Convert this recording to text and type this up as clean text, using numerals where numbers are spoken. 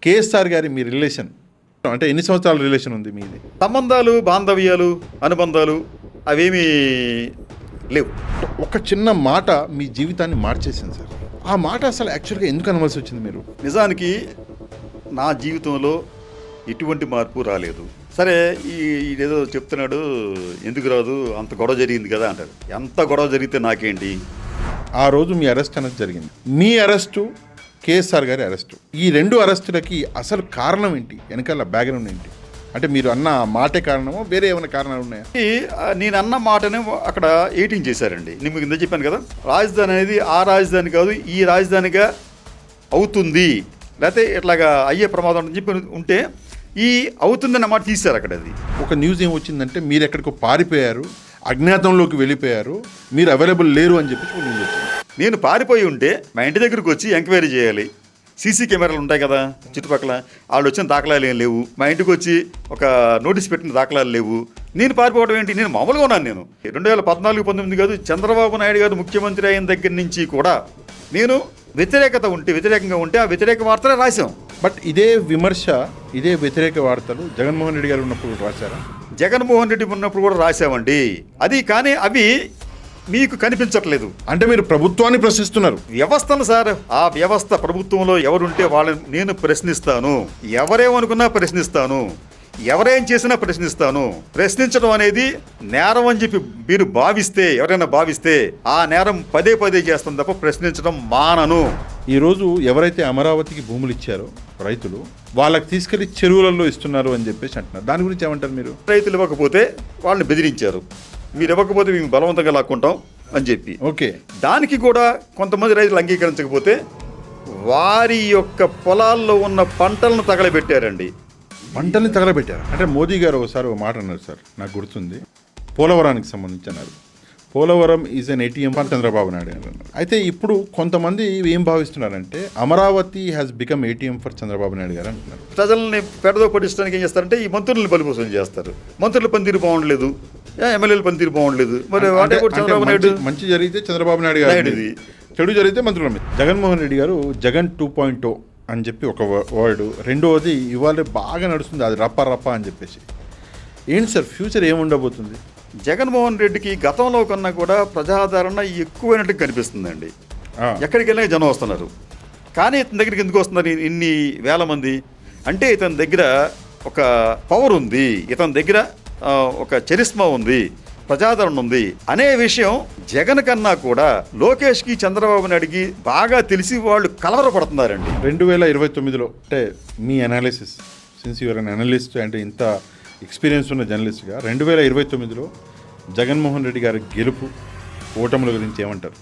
KSR గారి మీ relation అంటే ఎన్ని సంవత్సరాల రిలేషన్ ఉంది మీది? సంబంధాలు, బాంధవ్యాలు, అనుబంధాలు అవేమీ లేవు. ఒక చిన్న మాట మీ జీవితాన్ని మార్చేసింది సార్. ఆ మాట అసలు యాక్చువల్గా ఎందుకు అనవలసి వచ్చింది మీరు? నిజానికి నా జీవితంలో ఎటువంటి మార్పు రాలేదు. సరే, ఈడేదో చెప్తున్నాడు, ఎందుకు రాదు, అంత గొడవ జరిగింది కదా అంటారు. ఎంత గొడవ జరిగితే నాకేంటి? ఆ రోజు మీ అరెస్ట్ అనేది జరిగింది. మీ అరెస్టు, కేఎస్ఆర్ గారి అరెస్టు, ఈ రెండు అరెస్టులకి అసలు కారణం ఏంటి? వెనకాల బ్యాక్గ్రౌండ్ ఏంటి? అంటే మీరు అన్న మాటే కారణమో వేరే ఏమైనా కారణాలు ఉన్నాయా? నేను అన్న మాటనే అక్కడ ఎయిటింగ్ చేశారండి. నేను మీకు కింద చెప్పాను కదా, రాజధాని అనేది ఆ రాజధాని కాదు, ఈ రాజధానిగా అవుతుంది, లేకపోతే ఇట్లాగా అయ్యే ప్రమాదం అని చెప్పి ఉంటే ఈ అవుతుందన్న మాట తీశారు అక్కడ. అది ఒక న్యూస్ ఏం వచ్చిందంటే మీరు ఎక్కడికో పారిపోయారు, అజ్ఞాతంలోకి వెళ్ళిపోయారు, మీరు అవైలబుల్ లేరు అని చెప్పి న్యూస్ వచ్చింది. నేను పారిపోయి ఉంటే మా ఇంటి దగ్గరకు వచ్చి ఎంక్వైరీ చేయాలి. సీసీ కెమెరాలు ఉంటాయి కదా చుట్టుపక్కల, వాళ్ళు వచ్చిన దాఖలాలు ఏం లేవు. మా ఇంటికి వచ్చి ఒక నోటీస్ పెట్టిన దాఖలాలు లేవు. నేను పారిపోవడం ఏంటి? నేను మామూలుగా ఉన్నాను. నేను 2014-19 కాదు, చంద్రబాబు నాయుడు గారు ముఖ్యమంత్రి అయిన దగ్గర నుంచి కూడా నేను వ్యతిరేకంగా ఉంటే ఆ వ్యతిరేక వార్తలే రాశాం. బట్ ఇదే విమర్శ, ఇదే వ్యతిరేక వార్తలు జగన్మోహన్ రెడ్డి గారు ఉన్నప్పుడు రాశారా? జగన్మోహన్ రెడ్డి ఉన్నప్పుడు కూడా రాశామండి. అది కానీ అవి మీకు కనిపించట్లేదు. అంటే మీరు ప్రభుత్వాన్ని ప్రశ్నిస్తున్నారు. వ్యవస్థను సార్, ఆ వ్యవస్థ ప్రభుత్వంలో ఎవరుంటే వాళ్ళని నేను ప్రశ్నిస్తాను. ఎవరేమనుకున్నా ప్రశ్నిస్తాను, ఎవరేం చేసినా ప్రశ్నిస్తాను. ప్రశ్నించడం అనేది నేరం అని చెప్పి మీరు భావిస్తే, ఎవరైనా భావిస్తే ఆ నేరం పదే చేస్తాను తప్ప ప్రశ్నించడం మానను. ఈరోజు ఎవరైతే అమరావతికి భూములు ఇచ్చారో రైతులు, వాళ్ళకి తీసుకెళ్లి చెరువులలో ఇస్తున్నారు అని చెప్పేసి అంటున్నారు. దాని గురించి ఏమంటారు మీరు? రైతులు ఇవ్వకపోతే వాళ్ళని బెదిరించారు, మీరు ఇవ్వకపోతే మేము బలవంతంగా లాక్కుంటాం అని చెప్పి. ఓకే, దానికి కూడా కొంతమంది రైతులు అంగీకరించకపోతే వారి యొక్క పొలాల్లో ఉన్న పంటలను తగలబెట్టారండి. పంటల్ని తగలబెట్టారు అంటే మోదీ గారు ఒకసారి ఒక మాట అన్నారు సార్, నాకు గుర్తుంది. పోలవరానికి సంబంధించి అన్నారు, Polavaram is an ATM for Chandrababu Naidu గారు అన్నారు. అయితే ఇప్పుడు కొంతమంది ఏం భావిస్తున్నారంటే Amaravati has become ATM for Chandrababu Naidu గారు అంటున్నారు. ప్రజల్ని పెడదో పట్టించడానికి ఏం చేస్తారంటే ఈ మంత్రులను బలిపోసం చేస్తారు. మంత్రుల పనితీరు బాగుండలేదు, ఎమ్మెల్యేల పనితీరు బాగుండలేదు, మరి చంద్రబాబు నాయుడు మంచి జరిగితే చంద్రబాబు నాయుడు గారు, చెడు జరిగితే మంత్రుల మీద. జగన్మోహన్ రెడ్డి గారు జగన్ 2.0 అని చెప్పి ఒక వర్డ్, రెండవది ఇవాళ బాగా నడుస్తుంది, అది రప్ప అని చెప్పేసి. ఏంటి సార్ ఫ్యూచర్ ఏముండబోతుంది? జగన్మోహన్ రెడ్డికి గతంలో కన్నా కూడా ప్రజాదరణ ఎక్కువైనట్టు కనిపిస్తుందండి. ఎక్కడికి వెళ్ళినా జనం వస్తున్నారు. కానీ ఇతని దగ్గరికి ఎందుకు వస్తున్నారు ఇన్ని వేల మంది అంటే, ఇతని దగ్గర ఒక పవర్ ఉంది, ఇతని దగ్గర ఒక చరిస్మా ఉంది, ప్రజాదరణ ఉంది అనే విషయం జగన్ కన్నా కూడా లోకేష్కి, చంద్రబాబు నాయుడికి బాగా తెలిసి వాళ్ళు కలవరపడుతున్నారండి. 2029లో అంటే మీ analysis, since you're an analyst అంటే ఇంత ఎక్స్పీరియన్స్ ఉన్న జర్నలిస్ట్గా 2029లో జగన్మోహన్ రెడ్డి గారి గెలుపు, ఓటముల గురించి ఏమంటారు?